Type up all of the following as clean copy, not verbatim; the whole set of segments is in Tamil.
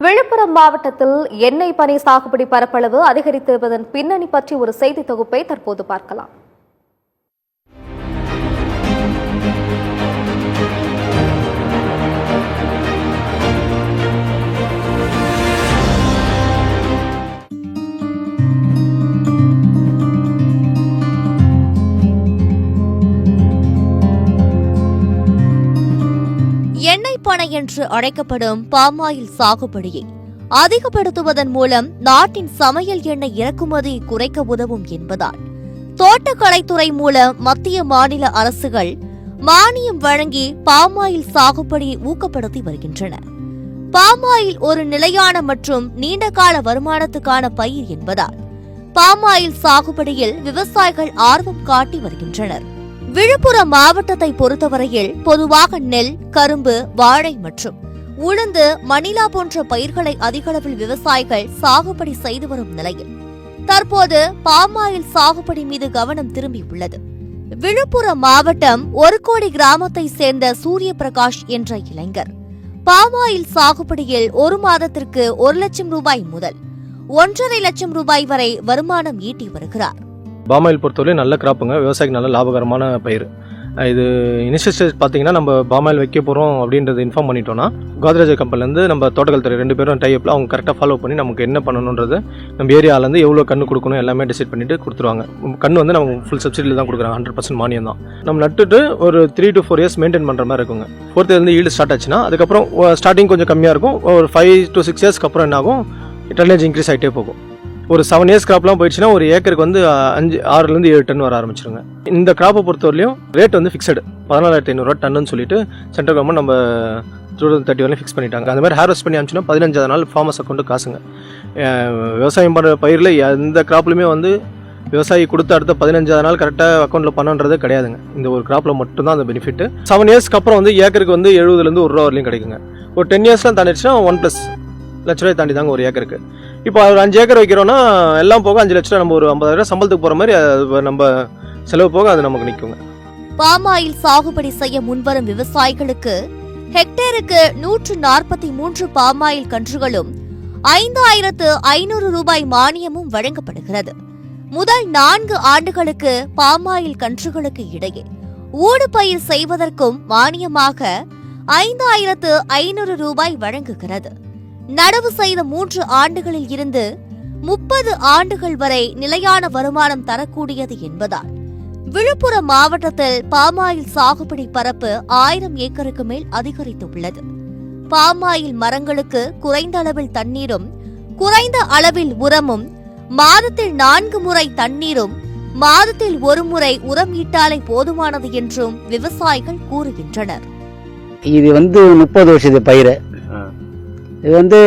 விழுப்புரம் மாவட்டத்தில் எண்ணெய் பனை சாகுபடி பரப்பளவு அதிகரித்திருப்பதன் பின்னணி பற்றி ஒரு செய்தி தொகுப்பை தற்போது பார்க்கலாம். எண்ணெய் பனை என்று அழைக்கப்படும் பாமாயில் சாகுபடியை அதிகப்படுத்துவதன் மூலம் நாட்டின் சமையல் எண்ணெய் இறக்குமதியை குறைக்க உதவும் என்பதால் தோட்டக்கலைத்துறை மூலம் மத்திய மாநில அரசுகள் மானியம் வழங்கி பாமாயில் சாகுபடியை ஊக்கப்படுத்தி வருகின்றன. பாமாயில் ஒரு நிலையான மற்றும் நீண்டகால வருமானத்துக்கான பயிர் என்பதால் பாமாயில் சாகுபடியில் விவசாயிகள் ஆர்வம் காட்டி வருகின்றனர். விழுப்புரம் மாவட்டத்தை பொறுத்தவரையில் பொதுவாக நெல், கரும்பு, வாழை மற்றும் உளுந்து, மணிலா போன்ற பயிர்களை அதிகளவில் விவசாயிகள் சாகுபடி செய்து வரும் நிலையில் தற்போது பாமாயில் சாகுபடி மீது கவனம் திரும்பியுள்ளது. விழுப்புரம் மாவட்டம் ஒரு கோடி கிராமத்தை சேர்ந்த சூரிய பிரகாஷ் என்ற இளைஞர் பாமாயில் சாகுபடியில் ஒரு மாதத்திற்கு 1 லட்சம் ரூபாய் முதல் 1.5 லட்சம் ரூபாய் வரை வருமானம் ஈட்டி வருகிறார். பாமாயில் பொறுத்தவரை நல்ல கிராப்புங்க, விவசாயிக்கு நல்ல லாபகரமான பயிர். இது இனிஷியல் ஸ்டேஜ் பார்த்தீங்கன்னா நம்ம பாமாயில் வைக்க போகிறோம் அப்படின்றது இன்ஃபார்ம் பண்ணிட்டோம்னா கோத்ரேஜ் கம்பெனிலேருந்து நம்ம தோட்டக்கல் துறை 2 பேரும் டைப்பில் அவங்க கரெக்டாக ஃபாலோ பண்ணி நமக்கு என்ன பண்ணணுன்றது நம்ம ஏரியாவிலேருந்து எவ்வளோ கன்று கொடுக்கணும் எல்லாமே டிசைட் பண்ணிட்டு கொடுத்துருவாங்க. கன்று வந்து நம்ம ஃபுல் சப்சிடியில் தான் கொடுக்குறாங்க, 100% மானியம் தான். நம்ம நட்டுட்டு ஒரு 3 to 4 years மெயின்டைன் பண்ணுற மாதிரி இருக்குங்க. 4th இயர்லேருந்து ஈல்டு ஸ்டார்ட் ஆச்சுன்னா அதுக்கப்புறம் ஸ்டார்டிங் கொஞ்சம் கம்மியாக இருக்கும். ஒரு 5 to 6 yearsக்கு அப்புறம் என்ன ஆகும், டன்னேஜ் இன்க்ரீஸ் ஆகிட்டே போகும். ஒரு 7 years கிராப்லாம் போயிடுச்சுன்னா ஒரு ஏக்கருக்கு வந்து 6 to 7 டன் வர ஆரம்பிச்சிருங்க. இந்த கிராப்பை பொறுத்தவரையிலும் ரேட் வந்து ஃபிக்ஸடு 14,500 டன்னு சொல்லிட்டு சென்ட்ரல் கவர்மெண்ட் நம்ம 2030 வரலையும் ஃபிக்ஸ் பண்ணிட்டாங்க. அந்த மாதிரி ஹார்வெஸ்ட் பண்ணி அனுப்பிச்சுன்னா 15வது நாள் ஃபார்மர்ஸ் அக்கௌண்ட்டு காசுங்க. விவசாயம் பண்ணுற பயிரில் எந்த கிராப்லையுமே வந்து விவசாயி கொடுத்து அடுத்த 15வது நாள் கரெக்டாக அக்கௌண்ட்டில் பண்ணுன்றதே கிடையாதுங்க. இந்த ஒரு கிராப்பில் மட்டும்தான் அந்த பெனிஃபிட். 7 yearsக்கு அப்புறம் வந்து ஏக்கருக்கு வந்து 70லேருந்து 1 ரூபா வரலையும் கிடைக்குங்க. ஒரு 10 yearsலாம் தாண்டிடுச்சுன்னா 1+ லட்ச ரூபாய் தாண்டி தாங்க ஒரு ஏக்கருக்கு. இப்போ ஒரு 5 ஏக்கர் வைக்கிறோன்னா எல்லாம் போக 5 லட்ச ரூபா, நம்ம ஒரு 50,000 சம்பளத்துக்கு போகிற மாதிரி நம்ம செலவு போக அது நமக்கு நிற்குங்க. பாமாயில் சாகுபடி செய்ய முன்வரும் விவசாயிகளுக்கு ஹெக்டேருக்கு 143 பாமாயில் கன்றுகளும் 5,500 ரூபாய் மானியமும் வழங்கப்படுகிறது. முதல் 4 ஆண்டுகளுக்கு பாமாயில் கன்றுகளுக்கு இடையே ஊடுபயிர் செய்வதற்கும் மானியமாக 5,500 ரூபாய் வழங்குகிறது. நடவு செய்த 3 ஆண்டுகளில் இருந்து 30 ஆண்டுகள் வரை நிலையான வருமானம் தரக்கூடியது என்பதால் விழுப்புரம் மாவட்டத்தில் பாமாயில் சாகுபடி பரப்பு 1000 ஏக்கருக்கு மேல் அதிகரித்துள்ளது. பாமாயில் மரங்களுக்கு குறைந்த அளவில் தண்ணீரும் குறைந்த அளவில் உரமும், மாதத்தில் 4 முறை தண்ணீரும் மாதத்தில் 1 முறை உரம் ஈட்டாலே போதுமானது என்றும் விவசாயிகள் கூறுகின்றனர். இது வந்து 30 வருஷத்து பயிர். இது வந்து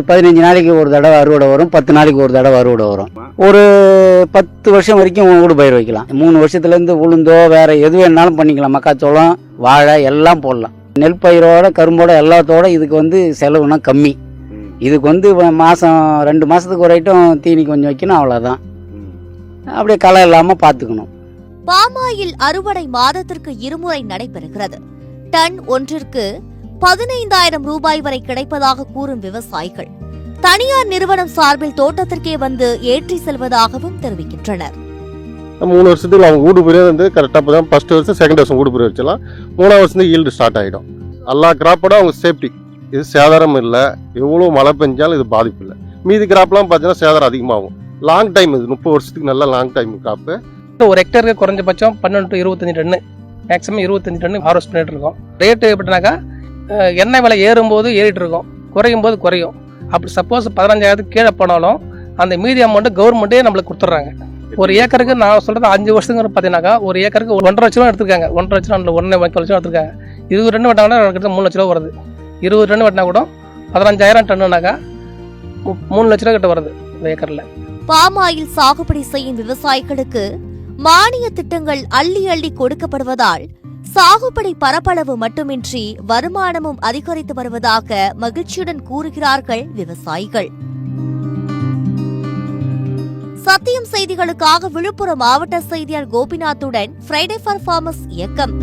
15 நாளைக்கு ஒரு தடவை அறுவடை வரும், 10 நாளைக்கு ஒரு தடவை அறுவடை வரும். ஒரு 10 வருஷம் வரைக்கும் ஊடு பயிர் வைக்கலாம். 3 வருஷத்துலேருந்து உளுந்தோ வேற எது வேணாலும் பண்ணிக்கலாம். மக்காச்சோளம், வாழை எல்லாம் போடலாம். நெல் பயிரோட கரும்போட எல்லாத்தோட இதுக்கு வந்து செலவுனா கம்மி. இதுக்கு வந்து மாதம் 2 மாதத்துக்கு ஒரு ஐட்டம் தீனி கொஞ்சம் வைக்கணும், அவ்வளோதான். அப்படியே களை இல்லாமல் பார்த்துக்கணும். பாமாயில் அறுவடை மாதத்திற்கு 2 முறை நடைபெறுகிறது. டன் ஒன்றிற்கு 15,000 ரூபாய் வரை கிடைப்பதாக கூறும் விவசாயிகள் தனியார் நிறுவனம் சார்பில் தோட்டத்திற்கே வந்து ஏற்றி செல்வதாகவும் தெரிவிக்கின்றனர். 3 வருஷத்துக்கு அவங்க ஊடு பயிர் வந்து கரெக்டாக ஃபர்ஸ்ட் வருஷம் செகண்ட் வருஷம் ஊடு பயிர் வச்சலாம். 3ஆவது வருஷம் ஈல்டு ஸ்டார்ட் ஆகிடும். எல்லா கிராப்போட அவங்க சேஃப்டி, இது சேதாரம் இல்லை. எவ்வளோ மழை பெஞ்சாலும் இது பாதிப்பு இல்லை. மீதி கிராப்லாம் பார்த்தீங்கன்னா சேதாரம் அதிகமாகும். லாங் டைம், இது 30 வருஷத்துக்கு நல்ல லாங் டைம் கிராப்பு. ஒரு ஹெக்டருக்கு குறைஞ்சபட்சம் 12 to 25 ton, maximum 25 ton harvest பண்ணிட்டு இருக்கோம். ரேட்டு எப்படினாக்கா எண்ணெய் விலை ஏறும்போது ஏறிட்டு இருக்கோம், குறையும் போது குறையும். அப்படி சப்போஸ் 15,000 கீழே போனாலும் அந்த மீதி அமௌண்ட் கவர்மெண்ட்டே நம்மளுக்கு கொடுத்துட்றாங்க. ஒரு ஏக்கருக்கு நான் சொல்றது 5 வருஷத்துக்கு பார்த்தீங்கன்னாக்கா ஒரு ஏக்கருக்கு 1.5 லட்ச ரூபா எடுத்துருக்காங்க. 1.5 லட்சம் 1.5 லட்சம் எடுத்துருக்காங்க. 20 டன் வெட்டினாங்கன்னா கிட்ட 3 லட்ச ரூபா வருது. 20 டன் வெட்டினா கூட 15,000 டன்னுனாக்கா 3 லட்ச ரூபா கிட்ட வருது இந்த ஏக்கர்ல. பாமாயில் சாகுபடி செய்யும் விவசாயிகளுக்கு மானிய திட்டங்கள் அள்ளி அள்ளி கொடுக்கப்படுவதால் சாகுபடி பரப்பளவு மட்டுமின்றி வருமானமும் அதிகரித்து வருவதாக மகிழ்ச்சியுடன் கூறுகிறார்கள் விவசாயிகள். சத்தியம் செய்திகளுக்காக விழுப்புரம் மாவட்ட செய்தியாளர் கோபிநாத்துடன் ஃப்ரைடே ஃபார் ஃபார்மர்ஸ் இயக்கம்.